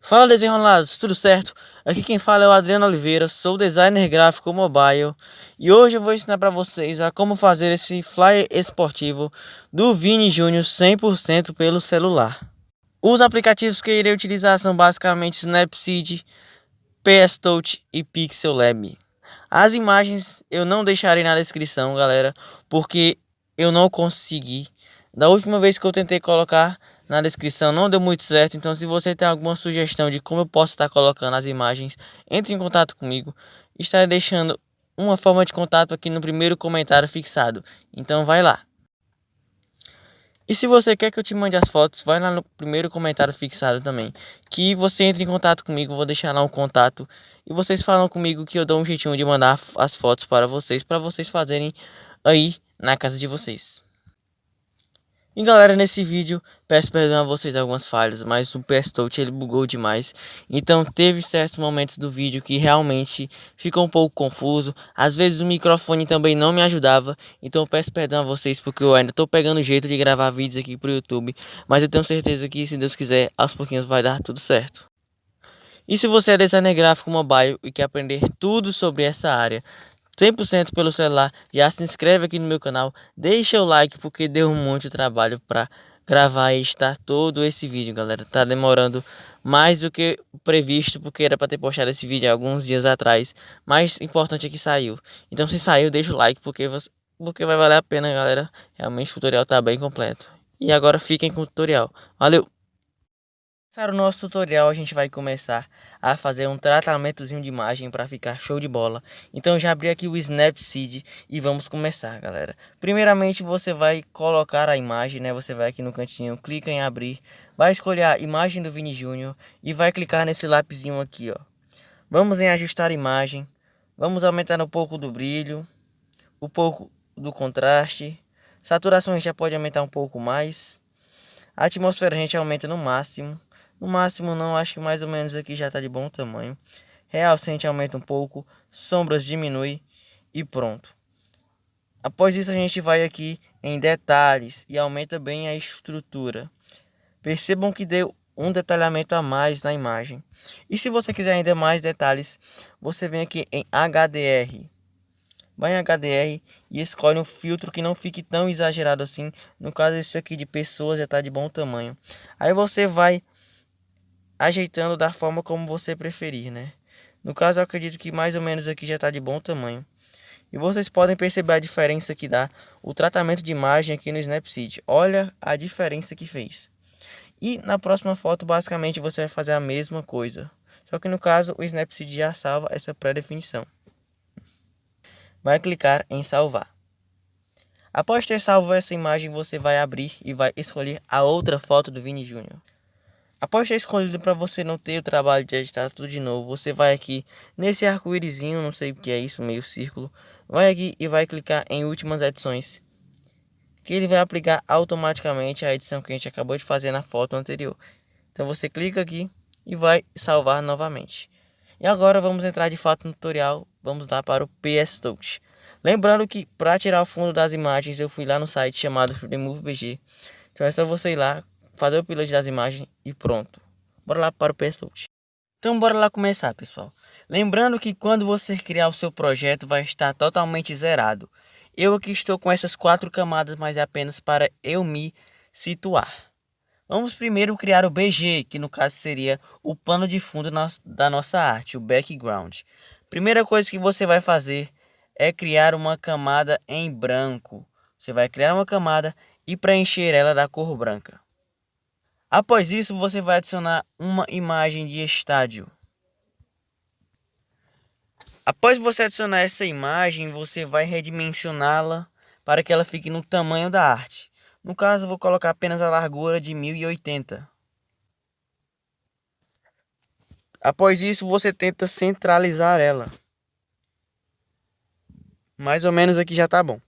Fala, desenrolados, tudo certo? Aqui quem fala é o Adriano Oliveira, sou designer gráfico mobile e hoje eu vou ensinar para vocês a como fazer esse flyer esportivo do Vini Júnior 100% pelo celular. Os aplicativos que irei utilizar são basicamente Snapseed, PS Touch e Pixel Lab. As imagens eu não deixarei na descrição, galera, porque eu não consegui. Da última vez que eu tentei colocar na descrição não deu muito certo, então se você tem alguma sugestão de como eu posso estar colocando as imagens, entre em contato comigo. Estarei deixando uma forma de contato aqui no primeiro comentário fixado, então vai lá. E se você quer que eu te mande as fotos, vai lá no primeiro comentário fixado também. Que você entre em contato comigo, eu vou deixar lá um contato. E vocês falam comigo que eu dou um jeitinho de mandar as fotos para vocês fazerem aí na casa de vocês. E galera, nesse vídeo, peço perdão a vocês algumas falhas, mas o PS Touch ele bugou demais. Então teve certos momentos do vídeo que realmente ficou um pouco confuso. Às vezes o microfone também não me ajudava. Então eu peço perdão a vocês porque eu ainda tô pegando o jeito de gravar vídeos aqui pro YouTube. Mas eu tenho certeza que se Deus quiser, aos pouquinhos vai dar tudo certo. E se você é designer gráfico mobile e quer aprender tudo sobre essa área, 100% pelo celular, já se inscreve aqui no meu canal, deixa o like porque deu muito trabalho para gravar e editar todo esse vídeo, galera. Tá demorando mais do que previsto porque era para ter postado esse vídeo alguns dias atrás, mas o importante é que saiu. Então se saiu, deixa o like porque vai valer a pena, galera. Realmente o tutorial tá bem completo. E agora fiquem com o tutorial. Valeu! Para o nosso tutorial, a gente vai começar a fazer um tratamentozinho de imagem para ficar show de bola. Então já abri aqui o Snapseed e vamos começar, galera. Primeiramente você vai colocar a imagem, né? Você vai aqui no cantinho, clica em abrir, vai escolher a imagem do Vini Júnior e vai clicar nesse lapisinho aqui, ó. Vamos em ajustar imagem, vamos aumentar um pouco do brilho, um pouco do contraste, saturação a gente já pode aumentar um pouco mais, a atmosfera a gente aumenta no máximo. No máximo não, acho que mais ou menos aqui já está de bom tamanho. Realce a gente aumenta um pouco, sombras diminui e pronto. Após isso a gente vai aqui em detalhes e aumenta bem a estrutura. Percebam que deu um detalhamento a mais na imagem. E se você quiser ainda mais detalhes, você vem aqui em HDR. Vai em HDR e escolhe um filtro que não fique tão exagerado assim. No caso esse aqui de pessoas já está de bom tamanho. Aí você vai ajeitando da forma como você preferir, né? No caso eu acredito que mais ou menos aqui já está de bom tamanho. E vocês podem perceber a diferença que dá o tratamento de imagem aqui no Snapseed. Olha a diferença que fez. E na próxima foto basicamente você vai fazer a mesma coisa. Só que no caso o Snapseed já salva essa pré-definição. Vai clicar em salvar. Após ter salvo essa imagem você vai abrir e vai escolher a outra foto do Vini Júnior. Após ter escolhido para você não ter o trabalho de editar tudo de novo, você vai aqui nesse arco-írisinho, não sei o que é isso, meio círculo. Vai aqui e vai clicar em últimas edições, que ele vai aplicar automaticamente a edição que a gente acabou de fazer na foto anterior. Então você clica aqui e vai salvar novamente. E agora vamos entrar de fato no tutorial, vamos lá para o PS Touch. Lembrando que para tirar o fundo das imagens eu fui lá no site chamado Remove BG. Então é só você ir lá, fazer o upload das imagens e pronto. Bora lá para o PS Touch. Então bora lá começar, pessoal. Lembrando que quando você criar o seu projeto vai estar totalmente zerado. Eu aqui estou com essas 4 camadas, mas é apenas para eu me situar. Vamos primeiro criar o BG, que no caso seria o pano de fundo da nossa arte, o background. Primeira coisa que você vai fazer é criar uma camada em branco. Você vai criar uma camada e preencher ela da cor branca. Após isso, você vai adicionar uma imagem de estádio. Após você adicionar essa imagem, você vai redimensioná-la para que ela fique no tamanho da arte. No caso, eu vou colocar apenas a largura de 1080. Após isso, você tenta centralizar ela. Mais ou menos aqui já tá bom.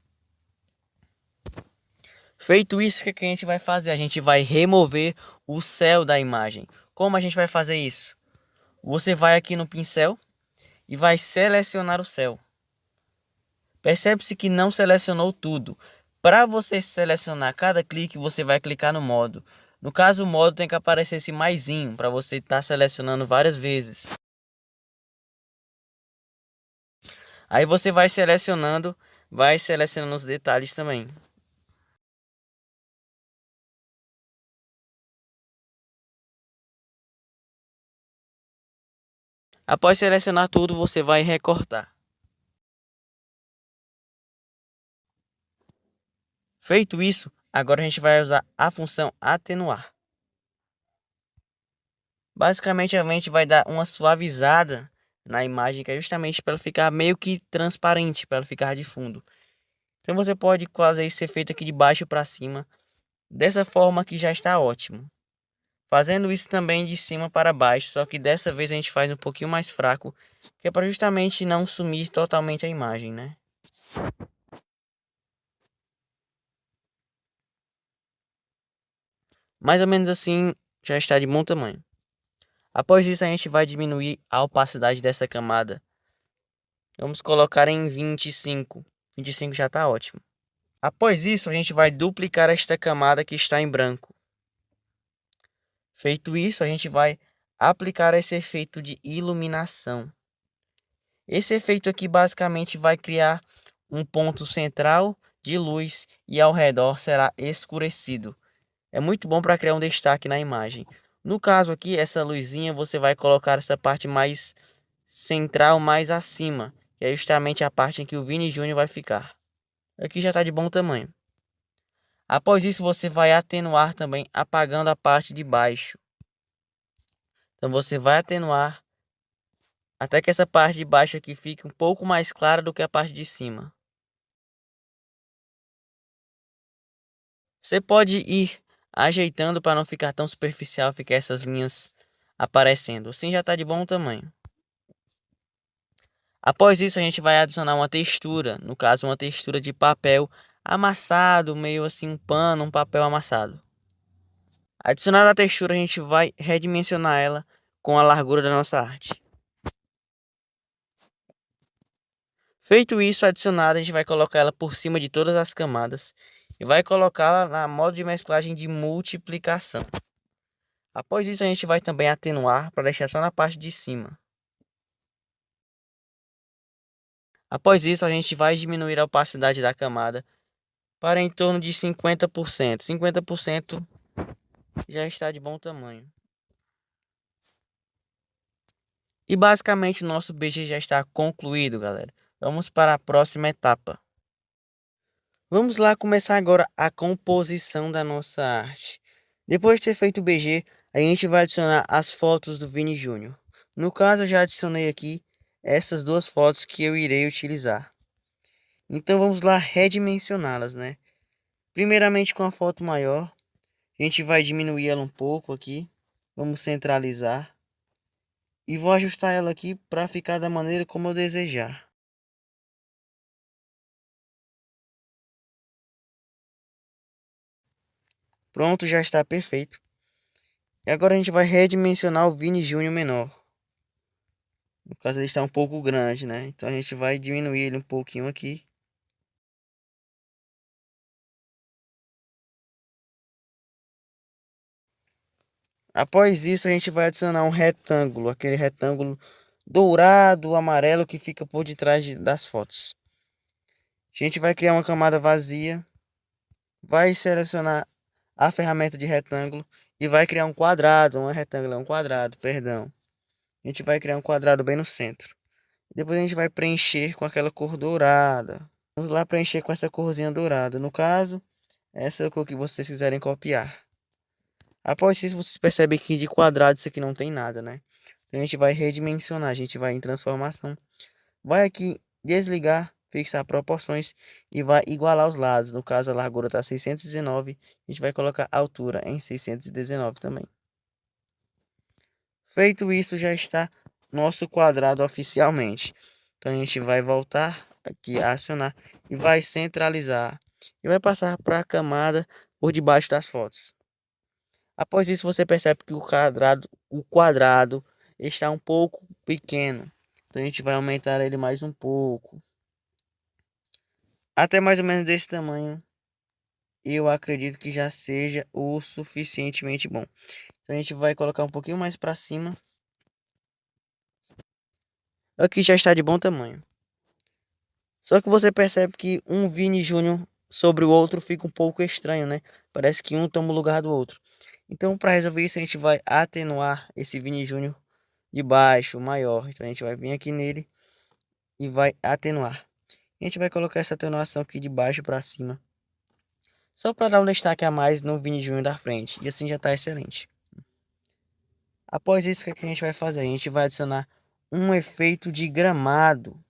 Feito isso, o que a gente vai fazer? A gente vai remover o céu da imagem. Como a gente vai fazer isso? Você vai aqui no pincel e vai selecionar o céu. Percebe-se que não selecionou tudo. Para você selecionar cada clique, você vai clicar no modo. No caso, o modo tem que aparecer esse maisinho para você estar selecionando várias vezes. Aí você vai selecionando os detalhes também. Após selecionar tudo, você vai recortar. Feito isso, agora a gente vai usar a função atenuar. Basicamente a gente vai dar uma suavizada na imagem, que é justamente para ela ficar meio que transparente, para ela ficar de fundo. Então você pode fazer isso ser feito aqui de baixo para cima, dessa forma que já está ótimo. Fazendo isso também de cima para baixo, só que dessa vez a gente faz um pouquinho mais fraco, que é para justamente não sumir totalmente a imagem, né? Mais ou menos assim já está de bom tamanho. Após isso a gente vai diminuir a opacidade dessa camada. Vamos colocar em 25. 25 já está ótimo. Após isso a gente vai duplicar esta camada que está em branco. Feito isso, a gente vai aplicar esse efeito de iluminação. Esse efeito aqui basicamente vai criar um ponto central de luz e ao redor será escurecido. É muito bom para criar um destaque na imagem. No caso aqui, essa luzinha você vai colocar essa parte mais central, mais acima, que é justamente a parte em que o Vini Júnior vai ficar. Aqui já está de bom tamanho. Após isso, você vai atenuar também, apagando a parte de baixo. Então você vai atenuar até que essa parte de baixo aqui fique um pouco mais clara do que a parte de cima. Você pode ir ajeitando para não ficar tão superficial, ficar essas linhas aparecendo. Assim já está de bom tamanho. Após isso, a gente vai adicionar uma textura, no caso, uma textura de papel amassado, meio assim um pano, um papel amassado. Adicionar a textura, a gente vai redimensionar ela com a largura da nossa arte. Feito isso, adicionada, a gente vai colocar ela por cima de todas as camadas e vai colocá-la na modo de mesclagem de multiplicação. Após isso, a gente vai também atenuar para deixar só na parte de cima. Após isso, a gente vai diminuir a opacidade da camada para em torno de 50%. 50% já está de bom tamanho. E basicamente o nosso BG já está concluído, galera. Vamos para a próxima etapa. Vamos lá começar agora a composição da nossa arte. Depois de ter feito o BG, a gente vai adicionar as fotos do Vini Júnior. No caso, eu já adicionei aqui essas duas fotos que eu irei utilizar. Então vamos lá redimensioná-las, né? Primeiramente com a foto maior, a gente vai diminuir ela um pouco aqui. Vamos centralizar. E vou ajustar ela aqui para ficar da maneira como eu desejar. Pronto, já está perfeito. E agora a gente vai redimensionar o Vini Júnior menor. No caso ele está um pouco grande, né? Então a gente vai diminuir ele um pouquinho aqui. Após isso a gente vai adicionar um retângulo, aquele retângulo dourado, amarelo que fica por detrás das fotos. A gente vai criar uma camada vazia, vai selecionar a ferramenta de retângulo e vai criar um quadrado, um quadrado, perdão. A gente vai criar um quadrado bem no centro. Depois a gente vai preencher com aquela cor dourada. Vamos lá preencher com essa corzinha dourada. No caso, essa é a cor que vocês quiserem copiar. Após isso, vocês percebem que de quadrado isso aqui não tem nada, né? Então a gente vai redimensionar, a gente vai em transformação. Vai aqui desligar, fixar proporções e vai igualar os lados. No caso, a largura está 619, a gente vai colocar a altura em 619 também. Feito isso, já está nosso quadrado oficialmente. Então a gente vai voltar aqui a acionar e vai centralizar e vai passar para a camada por debaixo das fotos. Após isso você percebe que o quadrado está um pouco pequeno. Então a gente vai aumentar ele mais um pouco, até mais ou menos desse tamanho. eu acredito que já seja o suficientemente bom. Então a gente vai colocar um pouquinho mais para cima. Aqui já está de bom tamanho. Só que você percebe que um Vini Júnior sobre o outro fica um pouco estranho, né? Parece que um toma o lugar do outro. Então, para resolver isso, a gente vai atenuar esse Vini Júnior de baixo, maior. Então, a gente vai vir aqui nele e vai atenuar. A gente vai colocar essa atenuação aqui de baixo para cima. Só para dar um destaque a mais no Vini Júnior da frente. E assim já está excelente. Após isso, o que a gente vai fazer? A gente vai adicionar um efeito de gramado.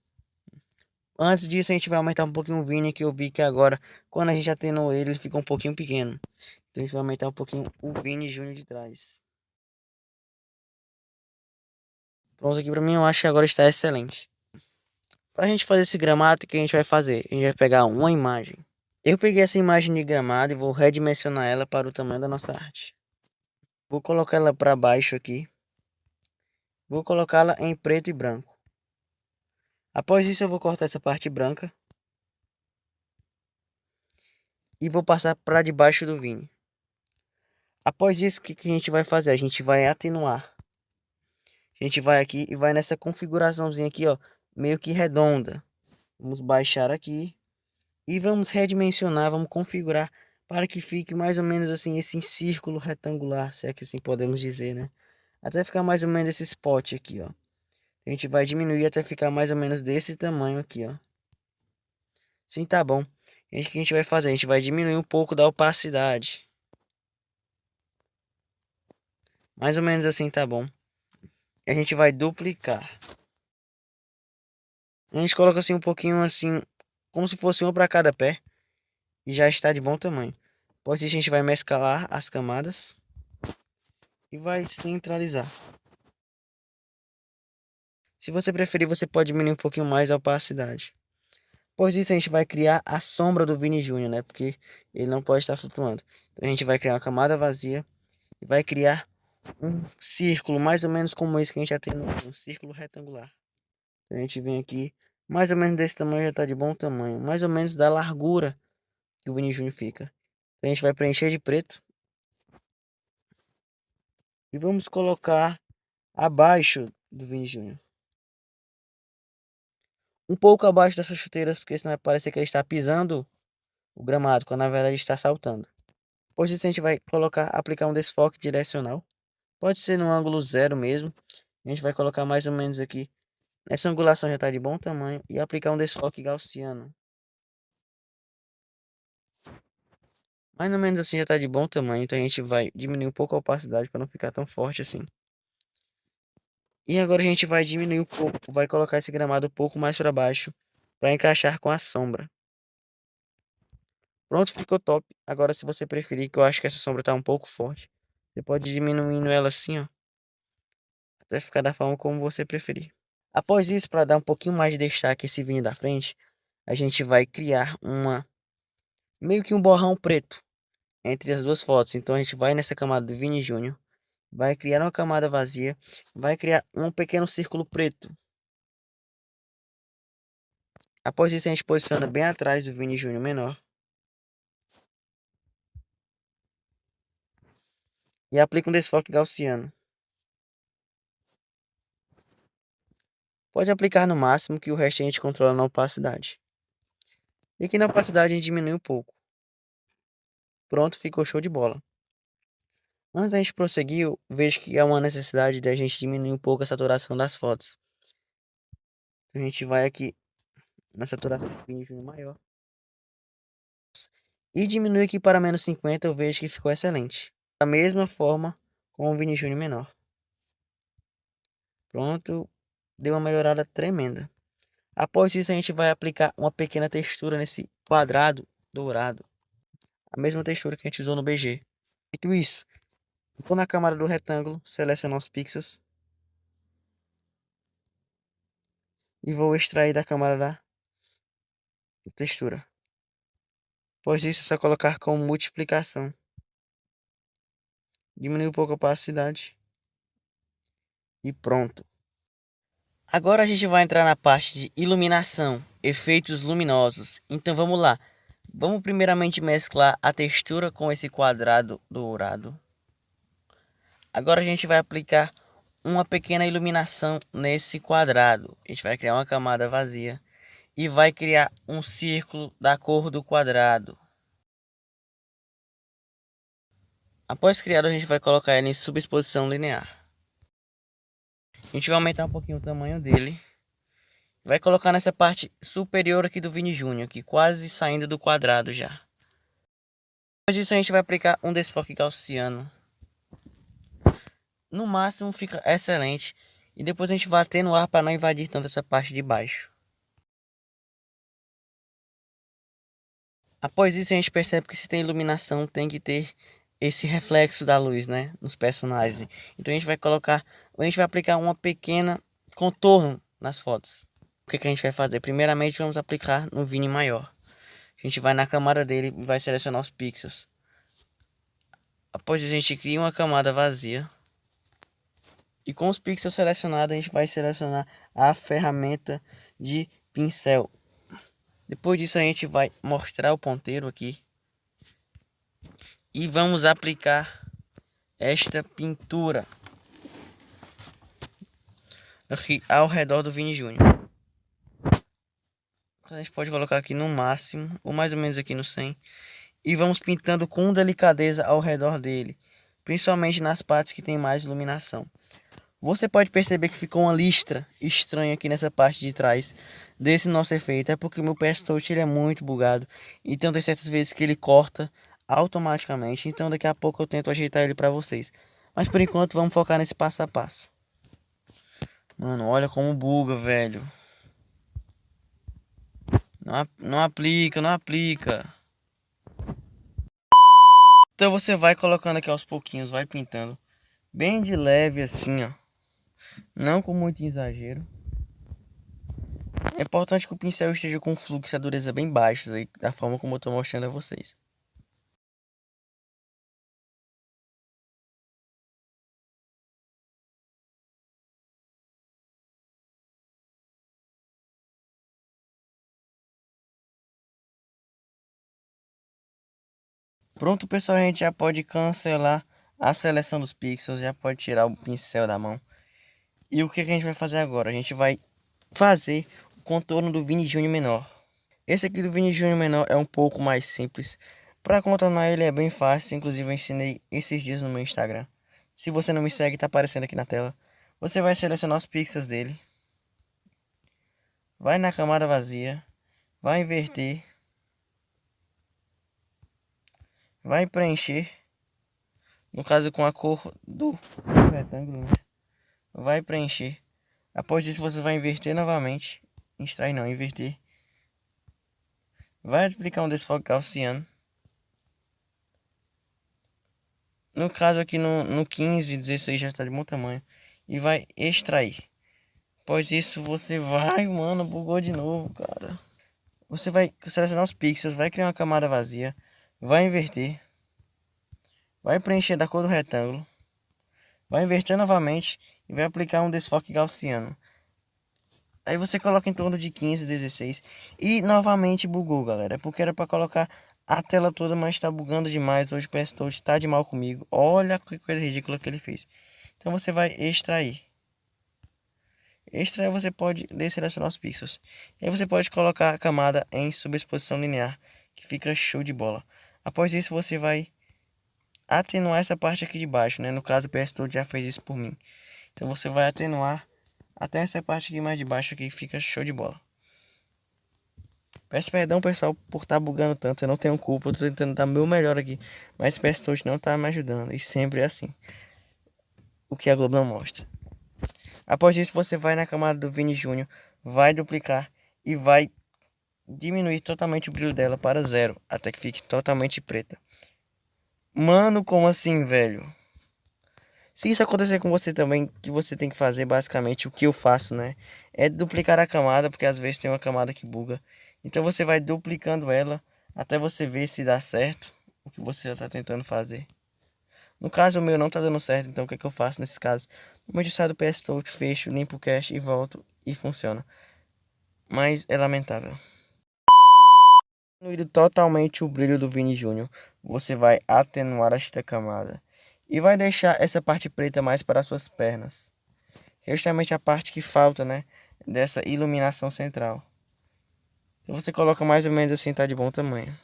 Antes disso, a gente vai aumentar um pouquinho o Vini, que eu vi que agora, quando a gente atenuou ele, ele fica um pouquinho pequeno. Então a gente vai aumentar um pouquinho o Vini Júnior de trás. Pronto, aqui pra mim eu acho que agora está excelente. Pra gente fazer esse gramado, o que a gente vai fazer? A gente vai pegar uma imagem. Eu peguei essa imagem de gramado e vou redimensionar ela para o tamanho da nossa arte. Vou colocar ela para baixo aqui. Vou colocá-la em preto e branco. Após isso eu vou cortar essa parte branca. E vou passar para debaixo do Vini. Após isso, o que a gente vai fazer? A gente vai atenuar. A gente vai aqui e vai nessa configuraçãozinha aqui, ó, meio que redonda. Vamos baixar aqui e vamos redimensionar, vamos configurar para que fique mais ou menos assim esse círculo retangular, se é que assim podemos dizer, né? Até ficar mais ou menos esse spot aqui, ó. A gente vai diminuir até ficar mais ou menos desse tamanho aqui, ó. Sim, tá bom. O que a gente vai fazer? A gente vai diminuir um pouco da opacidade. Mais ou menos assim, tá bom. A gente vai duplicar. A gente coloca assim um pouquinho assim, como se fosse um para cada pé. E já está de bom tamanho. Depois disso a gente vai mesclar as camadas. E vai centralizar. Se você preferir, você pode diminuir um pouquinho mais a opacidade. Depois disso a gente vai criar a sombra do Vini Júnior, né? Porque ele não pode estar flutuando. Então a gente vai criar uma camada vazia. E vai criar um círculo, mais ou menos como esse que a gente já tem, um círculo retangular. Então a gente vem aqui, mais ou menos desse tamanho já está de bom tamanho. Mais ou menos da largura que o Vini Júnior fica. Então a gente vai preencher de preto. E vamos colocar abaixo do Vini Júnior. Um pouco abaixo dessas chuteiras, porque senão vai parecer que ele está pisando o gramado, quando na verdade está saltando. Depois disso a gente vai aplicar um desfoque direcional. Pode ser no ângulo zero mesmo. A gente vai colocar mais ou menos aqui. Essa angulação já está de bom tamanho. E aplicar um desfoque gaussiano. Mais ou menos assim já está de bom tamanho. Então a gente vai diminuir um pouco a opacidade para não ficar tão forte assim. E agora a gente vai diminuir um pouco. Vai colocar esse gramado um pouco mais para baixo. Para encaixar com a sombra. Pronto, ficou top. Agora se você preferir, que eu acho que essa sombra está um pouco forte. Você pode ir diminuindo ela assim, ó. Até ficar da forma como você preferir. Após isso, para dar um pouquinho mais de destaque a esse vinho da frente, a gente vai criar meio que um borrão preto entre as duas fotos. Então a gente vai nessa camada do Vini Júnior, vai criar uma camada vazia, vai criar um pequeno círculo preto. Após isso a gente posiciona bem atrás do Vini Júnior menor e aplica um desfoque gaussiano. Pode aplicar no máximo, que o resto a gente controla na opacidade. E aqui na opacidade a gente diminui um pouco. Pronto, ficou show de bola. Antes da gente prosseguir, eu vejo que há uma necessidade de a gente diminuir um pouco a saturação das fotos. Então a gente vai aqui na saturação do Vini Júnior maior. E diminuir aqui para menos 50, eu vejo que ficou excelente. Da mesma forma com o Vini Júnior menor. Pronto, deu uma melhorada tremenda. Após isso a gente vai aplicar uma pequena textura nesse quadrado dourado. A mesma textura que a gente usou no BG. Feito isso, vou na camada do retângulo, selecionar os pixels. E vou extrair da camada da textura. Após isso é só colocar com multiplicação. Diminuir um pouco a opacidade. E pronto. Agora a gente vai entrar na parte de iluminação, efeitos luminosos. Então vamos lá. Vamos primeiramente mesclar a textura com esse quadrado dourado. Agora a gente vai aplicar uma pequena iluminação nesse quadrado. A gente vai criar uma camada vazia e vai criar um círculo da cor do quadrado. Após criado, a gente vai colocar ele em subexposição linear. A gente vai aumentar um pouquinho o tamanho dele. Vai colocar nessa parte superior aqui do Vini Júnior, aqui quase saindo do quadrado já. Depois disso a gente vai aplicar um desfoque gaussiano. No máximo fica excelente. E depois a gente vai atenuar para não invadir tanto essa parte de baixo. Após isso a gente percebe que se tem iluminação tem que ter esse reflexo da luz, né, nos personagens. Então a gente vai aplicar uma pequena contorno nas fotos. O que a gente vai fazer? Primeiramente vamos aplicar no Vini maior. A gente vai na camada dele e vai selecionar os pixels. Após isso a gente cria uma camada vazia. E com os pixels selecionados a gente vai selecionar a ferramenta de pincel. Depois disso a gente vai mostrar o ponteiro aqui. E vamos aplicar esta pintura aqui ao redor do Vini Júnior. A gente pode colocar aqui no máximo, ou mais ou menos aqui no 100. E vamos pintando com delicadeza ao redor dele, principalmente nas partes que tem mais iluminação. Você pode perceber que ficou uma listra estranha aqui nessa parte de trás desse nosso efeito. É porque o meu PS Touch ele é muito bugado. Então tem certas vezes que ele corta automaticamente. Então daqui a pouco eu tento ajeitar ele para vocês. Mas por enquanto vamos focar nesse passo a passo. Mano, olha como buga, velho. Não aplica, não aplica. Então você vai colocando aqui aos pouquinhos, vai pintando. Bem de leve assim, ó. Não com muito exagero. É importante que o pincel esteja com fluxo e a dureza bem baixos aí, da forma como eu estou mostrando a vocês. Pronto, pessoal, a gente já pode cancelar a seleção dos pixels, já pode tirar o pincel da mão. E o que a gente vai fazer agora? A gente vai fazer o contorno do Vini Júnior menor. Esse aqui do Vini Júnior menor é um pouco mais simples. Para contornar ele é bem fácil, inclusive eu ensinei esses dias no meu Instagram. Se você não me segue, tá aparecendo aqui na tela. Você vai selecionar os pixels dele. Vai na camada vazia. Vai inverter. Vai preencher. No caso com a cor do retângulo, né? Vai preencher. Após isso você vai inverter novamente. Extrair não, inverter. Vai aplicar um desfoque gaussiano. No caso aqui no 15, 16 já está de bom tamanho. E vai extrair. Após isso você vai, mano, bugou de novo, cara. Você vai selecionar os pixels, vai criar uma camada vazia. Vai inverter. Vai preencher da cor do retângulo. Vai inverter novamente e vai aplicar um desfoque gaussiano. Aí você coloca em torno de 15, 16. E novamente bugou, galera. É porque era para colocar a tela toda, mas está bugando demais. Hoje o PS Touch está de mal comigo. Olha que coisa ridícula que ele fez. Então você vai extrair. Extrair você pode desselecionar os pixels. E aí você pode colocar a camada em subexposição linear, que fica show de bola. Após isso você vai atenuar essa parte aqui de baixo, né? No caso o PS Touch já fez isso por mim. Então você vai atenuar até essa parte aqui mais de baixo aqui, fica show de bola. Peço perdão, pessoal, por estar bugando tanto. Eu não tenho culpa, eu tô tentando dar meu melhor aqui. Mas o PS Touch não tá me ajudando. E sempre é assim. O que a Globo não mostra. Após isso, você vai na camada do Vini Júnior, vai duplicar e vai diminuir totalmente o brilho dela para 0, até que fique totalmente preta. Mano, como assim, velho? Se isso acontecer com você também, o que você tem que fazer, basicamente, o que eu faço, né? É duplicar a camada, porque às vezes tem uma camada que buga. Então você vai duplicando ela, até você ver se dá certo o que você já está tentando fazer. No caso, o meu não tá dando certo, então o que é que eu faço nesse caso? No meu do PS Touch, fecho, limpo o cache e volto, e funciona. Mas é lamentável. Diminuído totalmente o brilho do Vini Júnior, você vai atenuar esta camada e vai deixar essa parte preta mais para as suas pernas, que é justamente a parte que falta, né, dessa iluminação central. Então você coloca mais ou menos assim, tá de bom tamanho.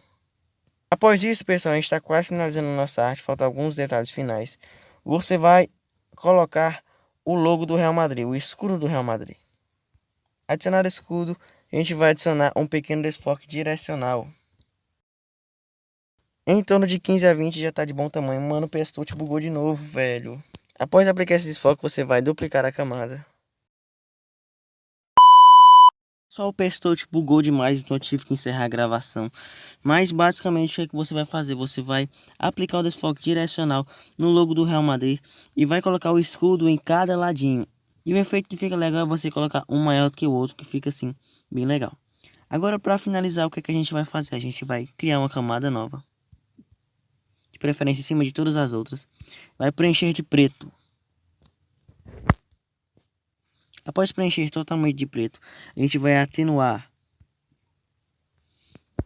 Após isso, pessoal, a gente está quase finalizando a nossa arte, faltam alguns detalhes finais. Você vai colocar o logo do Real Madrid, o escudo do Real Madrid. Adicionar escudo, a gente vai adicionar um pequeno desfoque direcional. Em torno de 15 a 20 já tá de bom tamanho. Mano, o PS bugou de novo, velho. Após aplicar esse desfoque, você vai duplicar a camada. Só o PS bugou demais, então eu tive que encerrar a gravação. Mas basicamente o que é que você vai fazer? Você vai aplicar o desfoque direcional no logo do Real Madrid e vai colocar o escudo em cada ladinho. E o efeito que fica legal é você colocar um maior do que o outro, que fica assim, bem legal. Agora, para finalizar, o que é que a gente vai fazer? A gente vai criar uma camada nova, de preferência em cima de todas as outras. Vai preencher de preto. Após preencher totalmente de preto, a gente vai atenuar.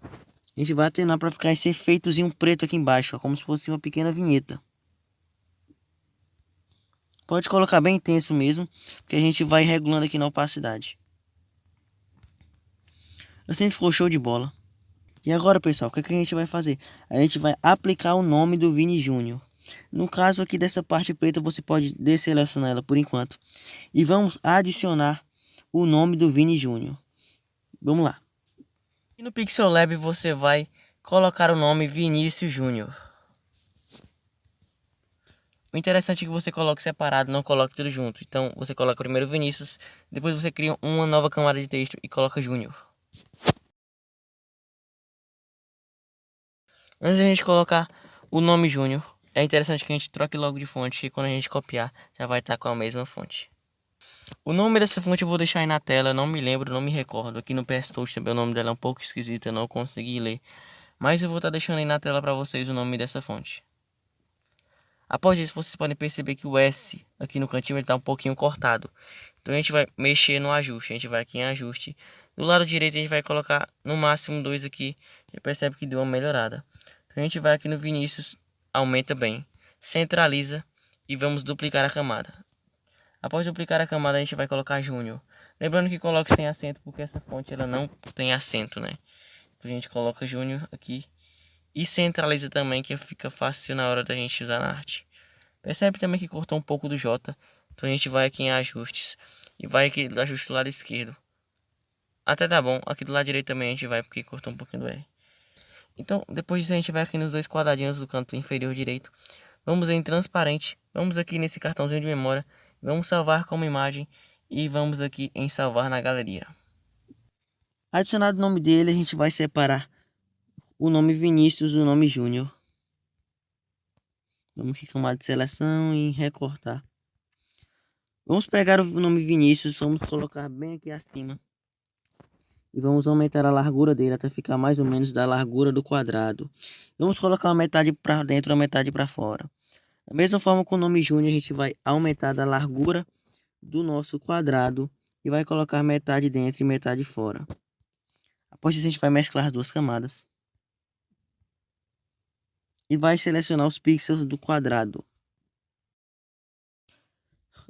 A gente vai atenuar para ficar esse efeitozinho preto aqui embaixo, ó, como se fosse uma pequena vinheta. Pode colocar bem intenso mesmo, porque a gente vai regulando aqui na opacidade. Assim ficou show de bola. E agora, pessoal, o que é que a gente vai fazer? A gente vai aplicar o nome do Vini Júnior. No caso aqui dessa parte preta, você pode desselecionar ela por enquanto. E vamos adicionar o nome do Vini Júnior. Vamos lá. E no Pixel Lab você vai colocar o nome Vinícius Júnior. O interessante é que você coloque separado, não coloque tudo junto. Então você coloca primeiro Vinícius, depois você cria uma nova camada de texto e coloca Júnior. Antes de a gente colocar o nome Júnior, é interessante que a gente troque logo de fonte, e quando a gente copiar já vai estar com a mesma fonte. O nome dessa fonte eu vou deixar aí na tela, não me lembro, não me recordo. Aqui no PS Touch também o nome dela é um pouco esquisito, eu não consegui ler. Mas eu vou estar deixando aí na tela para vocês o nome dessa fonte. Após isso, vocês podem perceber que o S aqui no cantinho está um pouquinho cortado. Então a gente vai mexer no ajuste, a gente vai aqui em ajuste. Do lado direito a gente vai colocar no máximo 2 aqui. E percebe que deu uma melhorada. Então a gente vai aqui no Vinícius, aumenta bem, centraliza e vamos duplicar a camada. Após duplicar a camada a gente vai colocar Júnior. Lembrando que coloque sem acento porque essa fonte ela não tem acento, né? Então a gente coloca Júnior aqui. E centraliza também, que fica fácil na hora da gente usar na arte. Percebe também que cortou um pouco do J. Então a gente vai aqui em ajustes. E vai aqui no ajuste do lado esquerdo. Até tá bom. Aqui do lado direito também a gente vai, porque cortou um pouquinho do R. Então depois disso a gente vai aqui nos dois quadradinhos do canto inferior direito. Vamos em transparente. Vamos aqui nesse cartãozinho de memória. Vamos salvar como imagem. E vamos aqui em salvar na galeria. Adicionado o nome dele, a gente vai separar o nome Vinícius e o nome Júnior. Vamos aqui em camada de seleção e recortar. Vamos pegar o nome Vinícius, vamos colocar bem aqui acima. E vamos aumentar a largura dele até ficar mais ou menos da largura do quadrado. Vamos colocar uma metade para dentro e uma metade para fora. Da mesma forma com o nome Júnior, a gente vai aumentar da largura do nosso quadrado e vai colocar metade dentro e metade fora. Após isso a gente vai mesclar as duas camadas. E vai selecionar os pixels do quadrado.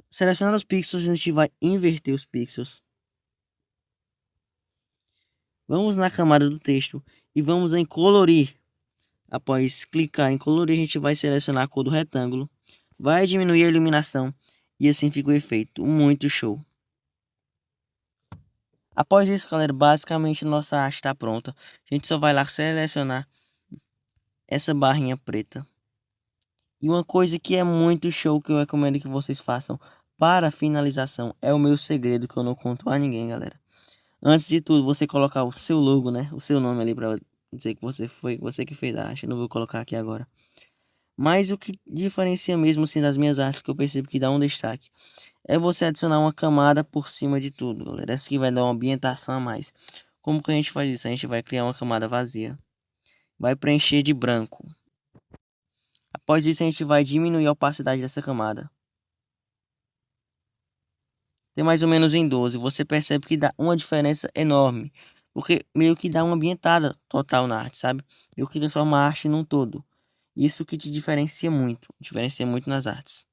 Selecionando os pixels, a gente vai inverter os pixels. Vamos na camada do texto e vamos em colorir. Após clicar em colorir, a gente vai selecionar a cor do retângulo. Vai diminuir a iluminação e assim fica o efeito. Muito show. Após isso, galera, basicamente nossa arte está pronta. A gente só vai lá selecionar essa barrinha preta. E uma coisa que é muito show que eu recomendo que vocês façam para finalização é o meu segredo que eu não conto a ninguém, galera. Antes de tudo, você colocar o seu logo, né? O seu nome ali para dizer que você que fez a arte. Eu não vou colocar aqui agora. Mas o que diferencia mesmo assim das minhas artes, que eu percebo que dá um destaque, é você adicionar uma camada por cima de tudo, galera. Essa aqui vai dar uma ambientação a mais. Como que a gente faz isso? A gente vai criar uma camada vazia. Vai preencher de branco. Após isso, a gente vai diminuir a opacidade dessa camada. Tem mais ou menos em 12. Você percebe que dá uma diferença enorme. porque meio que dá uma ambientada total na arte, sabe? Meio que transforma a arte num todo. Isso que te diferencia muito nas artes.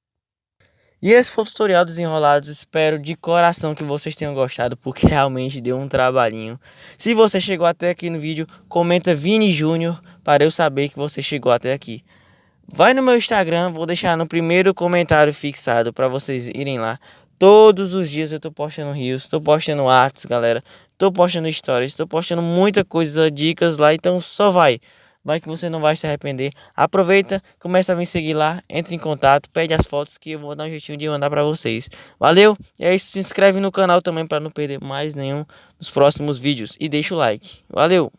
E esse foi o tutorial Desenrolados, espero de coração que vocês tenham gostado, porque realmente deu um trabalhinho. Se você chegou até aqui no vídeo, comenta Vini Júnior para eu saber que você chegou até aqui. Vai no meu Instagram, vou deixar no primeiro comentário fixado para vocês irem lá. Todos os dias eu tô postando reels, tô postando artes, galera. Tô postando stories, tô postando muita coisa, dicas lá, então só vai. Vai que você não vai se arrepender. Aproveita, começa a me seguir lá, entre em contato, pede as fotos que eu vou dar um jeitinho de mandar para vocês. Valeu? E é isso, se inscreve no canal também para não perder mais nenhum dos próximos vídeos e deixa o like. Valeu!